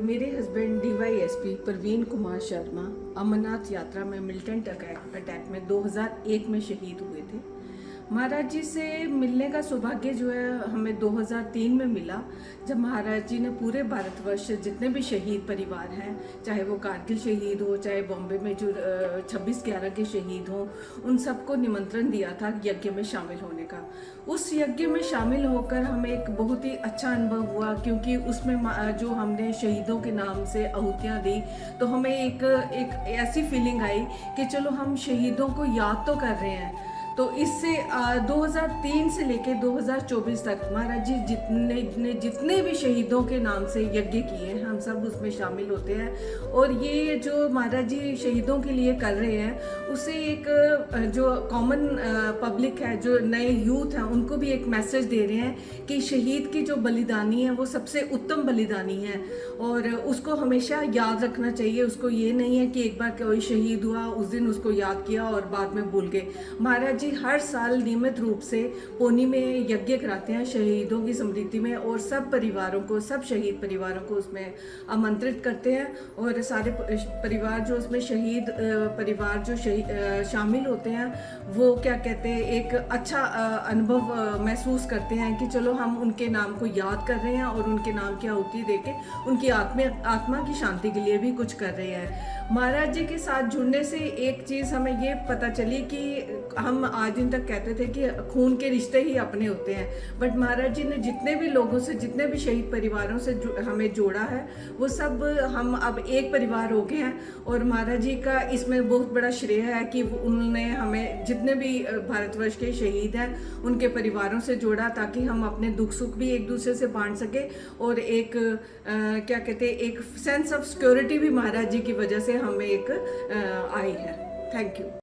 मेरे husband DYSP Praveen Kumar Sharma Amarnath यात्रा में मिलिटेंट अटैक में 2001 में शहीद हुए थे। महाराज जी से मिलने का सौभाग्य जो है हमें 2003 में मिला, जब महाराज जी ने पूरे भारतवर्ष जितने भी शहीद परिवार हैं, चाहे वो कारगिल शहीद हो, चाहे बॉम्बे में जो 26/11 के शहीद हों, उन सबको निमंत्रण दिया था यज्ञ में शामिल होने का। उस यज्ञ में शामिल होकर हमें एक बहुत ही अच्छा अनुभव हुआ, क्योंकि उसमें जो हमने शहीदों के नाम से आहुतियाँ दी तो हमें एक ऐसी फीलिंग आई कि चलो हम शहीदों को याद तो कर रहे हैं। तो इससे 2003 से लेकर 2024 तक महाराज जी जितने भी शहीदों के नाम से यज्ञ किए हैं, हम सब उसमें शामिल होते हैं। और ये जो महाराज जी शहीदों के लिए कर रहे हैं, उससे एक जो कॉमन पब्लिक है, जो नए यूथ हैं, उनको भी एक मैसेज दे रहे हैं कि शहीद की जो बलिदानी है वो सबसे उत्तम बलिदानी है और उसको हमेशा याद रखना चाहिए। उसको ये नहीं है कि एक बार कोई शहीद हुआ उस दिन उसको याद किया और बाद में भूल गए। महाराज जी हर साल नियमित रूप से पोनी में यज्ञ कराते हैं शहीदों की स्मृति में, और सब परिवारों को, सब शहीद परिवारों को उसमें आमंत्रित करते हैं। और सारे परिवार जो उसमें शहीद परिवार जो शामिल होते हैं, वो क्या कहते हैं, एक अच्छा अनुभव महसूस करते हैं कि चलो हम उनके नाम को याद कर रहे हैं और उनके नाम की आहुति देके उनकी आत्मा की शांति के लिए भी कुछ कर रहे हैं। महाराज जी के साथ जुड़ने से एक चीज़ हमें ये पता चली कि हम आज दिन तक कहते थे कि खून के रिश्ते ही अपने होते हैं, बट महाराज जी ने जितने भी लोगों से, जितने भी शहीद परिवारों से हमें जोड़ा है, वो सब हम अब एक परिवार हो गए हैं। और महाराज जी का इसमें बहुत बड़ा श्रेय है कि उन्होंने हमें जितने भी भारतवर्ष के शहीद हैं उनके परिवारों से जोड़ा, ताकि हम अपने दुख सुख भी एक दूसरे से बांट सके। और एक क्या कहते हैं, एक सेंस ऑफ सिक्योरिटी भी महाराज जी की वजह से हमें एक आई है। Thank you.